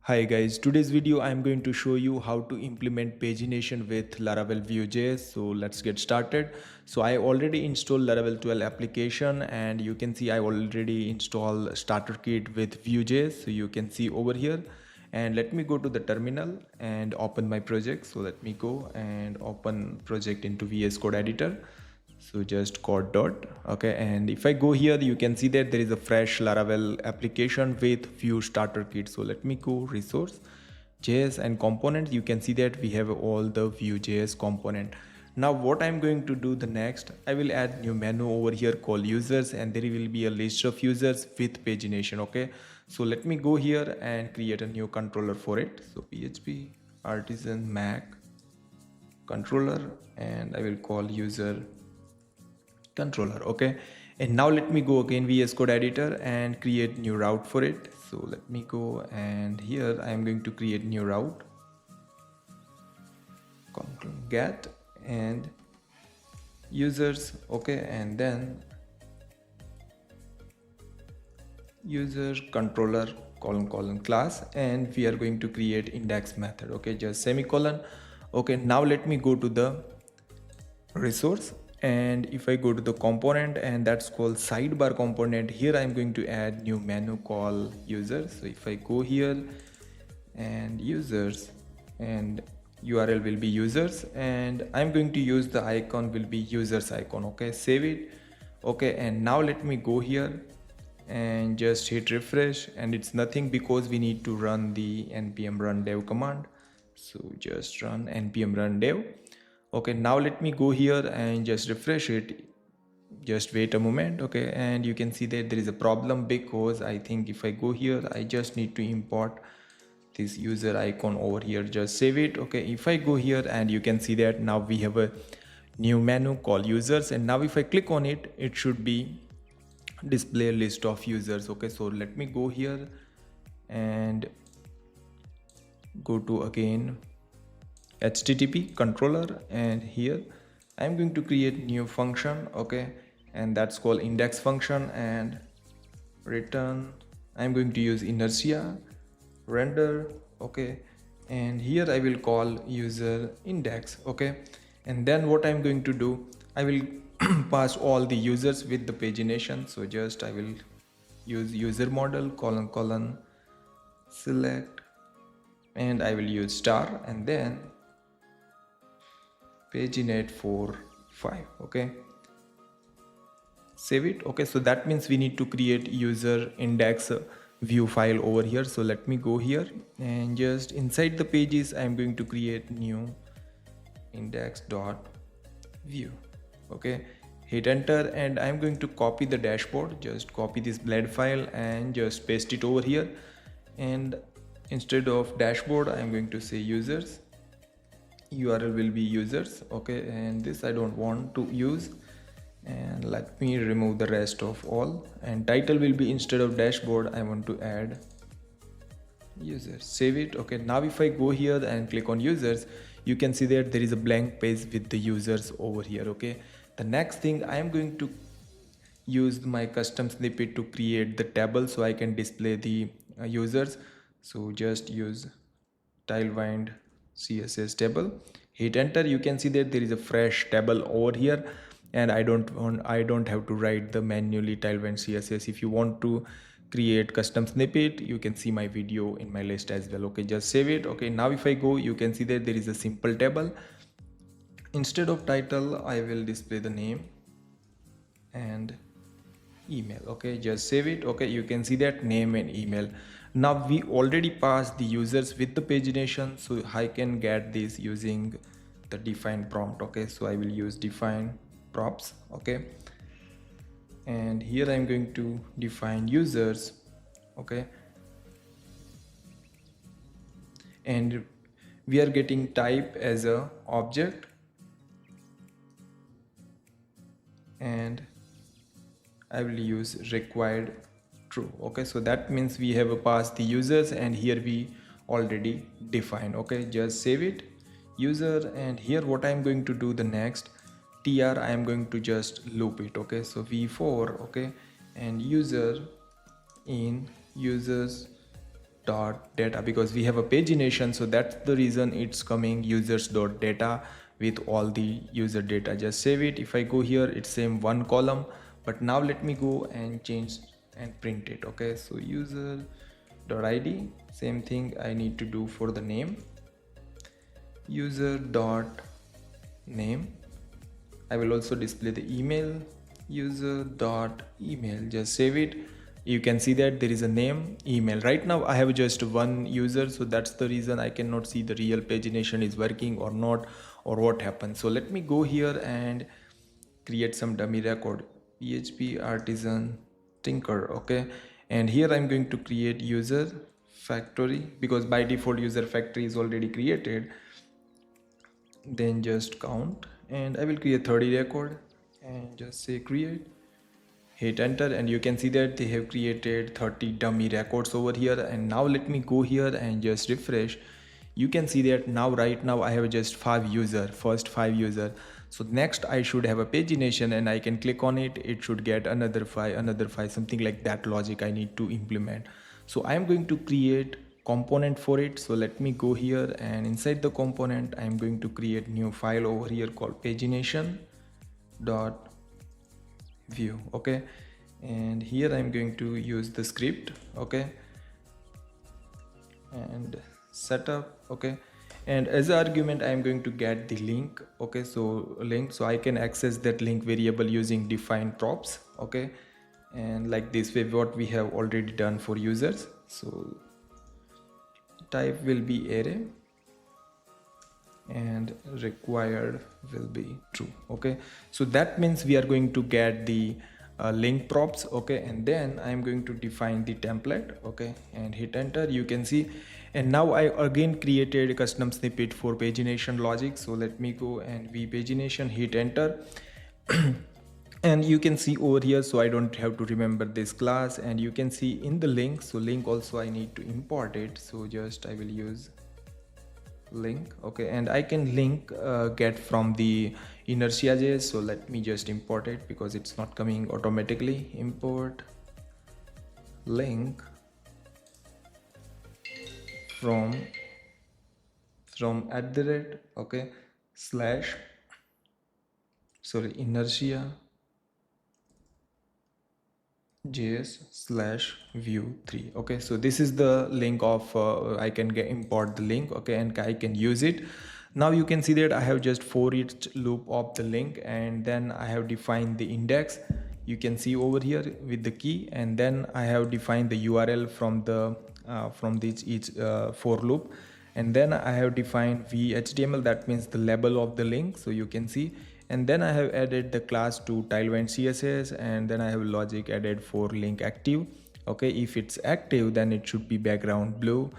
Hi guys, today's video I'm going to show you how to implement pagination with Laravel Vue.js. So let's get started. So I already installed Laravel 12 application and you can see I already installed starter kit with Vue.js. So you can see over here, and let me go to the terminal and open my project. So let me go and open project into VS Code editor. So just code dot, okay, and if I go here you can see that there is a fresh Laravel application with Vue starter kit. So let me go resource JS and components. You can see that we have all the Vue.js component. Now what I'm going to do the next, I will add new menu over here called users, and there will be a list of users with pagination. Okay, so let me go here and create a new controller for it. So PHP artisan Mac controller, and I will call user controller. Okay, and now let me go again VS Code editor and create new route for it. So let me go, and here I am going to create new route, get and users. Okay, and then user controller colon class, and we are going to create index method. Okay, just semicolon. Okay, now let me go to the resource, and if I go to the component, and that's called sidebar component, here I'm going to add new menu called users. So if I go here and users, and URL will be users, and I'm going to use the icon will be users icon. Okay, save it. Okay, and now let me go here and just hit refresh, and it's nothing because we need to run the npm run dev command. So just run npm run dev. Okay, now let me go here and just refresh it. Just wait a moment. Okay, and you can see that there is a problem because I think if I go here I just need to import this user icon over here. Just save it. Okay, if I go here and you can see that now we have a new menu called users, and now if I click on it, it should be display list of users. Okay, so let me go here and go to again HTTP controller, and here I'm going to create new function. Okay, and that's called index function, and return I'm going to use inertia render. Okay, and here I will call user index. Okay, and then what I'm going to do, I will pass all the users with the pagination. So just I will use user model colon select, and I will use star, and then paginate for 5. Okay, save it. Okay, so that means we need to create user index view file over here. So let me go here, and just inside the pages I'm going to create new index.view. Okay, hit enter, and I'm going to copy the dashboard. Just copy this blend file and just paste it over here, and instead of dashboard I'm going to say users, URL will be users. Okay, and this I don't want to use, and let me remove the rest of all, and title will be instead of dashboard I want to add users. Save it. Okay, now if I go here and click on users, you can see that there is a blank page with the users over here. Okay, the next thing I am going to use my custom snippet to create the table so I can display the users. So just use tailwind css table, hit enter. You can see that there is a fresh table over here, and I don't have to write the manually tailwind css. If you want to create custom snippet, you can see my video in my list as well. Okay, just save it. Okay, now if I go, you can see that there is a simple table. Instead of title I will display the name and email. Okay, just save it. Okay, you can see that name and email. Now we already passed the users with the pagination, so I can get this using the define prompt. Okay, so I will use define props. Okay, and here I'm going to define users. Okay, and we are getting type as a object, and I will use required true. Okay, so that means we have passed the users, and here we already define. Okay, just save it, user, and here what I'm going to do the next, tr I am going to just loop it. Okay, so v4. Okay, and user in users dot data, because we have a pagination, so that's the reason it's coming users dot data with all the user data. Just save it. If I go here, it's same one column, but now let me go and change and print it. Okay, so user dot id, same thing I need to do for the name, user dot name. I will also display the email, user dot email. Just save it. You can see that there is a name, email. Right now I have just one user, so that's the reason I cannot see the real pagination is working or not, or what happened. So let me go here and create some dummy record, php artisan tinker. Okay, and here I'm going to create user factory, because by default user factory is already created. Then just count, and I will create 30 record and just say create, hit enter, and you can see that they have created 30 dummy records over here. And now let me go here and just refresh. You can see that now, right now I have just first five user. So next I should have a pagination, and I can click on it, it should get another five, something like that logic I need to implement. So I am going to create component for it. So let me go here, and inside the component I'm going to create new file over here called pagination dot view. Okay, and here I'm going to use the script. Okay, and setup. Okay, and as an argument I'm going to get the link. Okay, so link, so I can access that link variable using define props. Okay, and like this way what we have already done for users. So type will be array and required will be true. Okay, so that means we are going to get the link props. Okay, and then I'm going to define the template. Okay, and hit enter. You can see, and now I again created a custom snippet for pagination logic. So let me go and pagination, hit enter. And you can see over here, so I don't have to remember this class, and you can see in the link, so link also I need to import it. So just I will use link. Okay, and I can link get from the Inertia.js. So let me just import it because it's not coming automatically. Import link from @ okay slash, sorry, Inertia JS/view3. Okay, so this is the link of I can import the link. Okay, and I can use it. Now you can see that I have just for each loop of the link, and then I have defined the index. You can see over here with the key, and then I have defined the URL from the each for loop, and then I have defined vhtml, that means the label of the link. So you can see, and then I have added the class to Tailwind CSS, and then I have logic added for link active. Okay, if it's active then it should be background blue,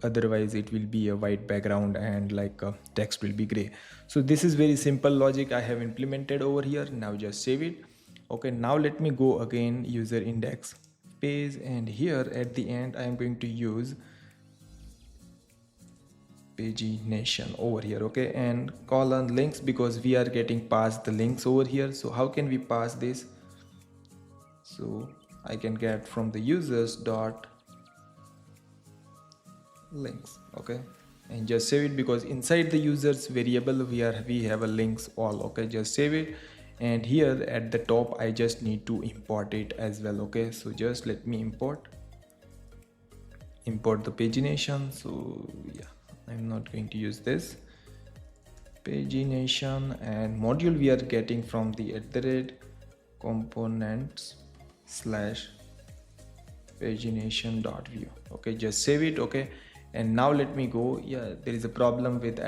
otherwise it will be a white background, and like text will be gray. So this is very simple logic I have implemented over here. Now just save it. Okay, now let me go again user index page, and here at the end I am going to use pagination over here. Okay, and colon links, because we are getting past the links over here. So how can we pass this? So I can get from the users dot links. Okay, and just save it, because inside the users variable we have a links all. Okay, just save it, and here at the top I just need to import it as well. Okay, so just let me import the pagination. So yeah, I'm not going to use this pagination, and module we are getting from the @components slash pagination.view. Okay, just save it. Okay, and now let me go. Yeah, there is a problem with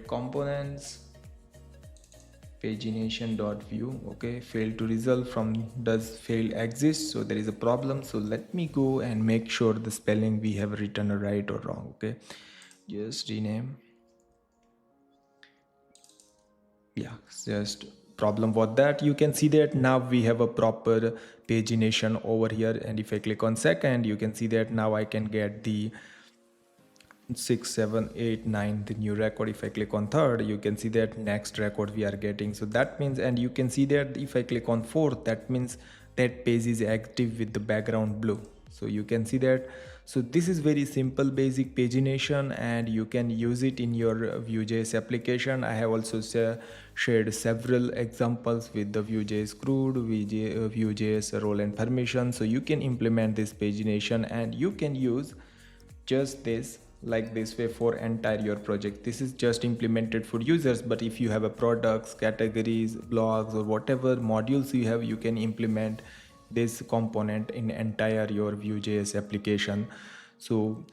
@components pagination.view. Okay, failed to resolve from does fail exist, so there is a problem. So let me go and make sure the spelling we have written right or wrong. Okay, just rename. Yeah, just problem with that. You can see that now we have a proper pagination over here, and if I click on second, you can see that now I can get the 6, 7, 8, 9, the new record. If I click on third, you can see that next record we are getting. So that means, and you can see that if I click on fourth, that means that page is active with the background blue. So you can see that. So this is very simple basic pagination, and you can use it in your Vue.js application. I have also shared several examples with the Vue.js CRUD, Vue.js role and permission. So you can implement this pagination and you can use just this like this way for entire your project. This is just implemented for users, but if you have a products, categories, blogs, or whatever modules you have, you can implement this component in entire your Vue.js application. So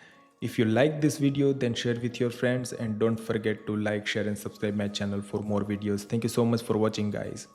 if you like this video, then share with your friends, and don't forget to like, share and subscribe my channel for more videos. Thank you so much for watching, guys.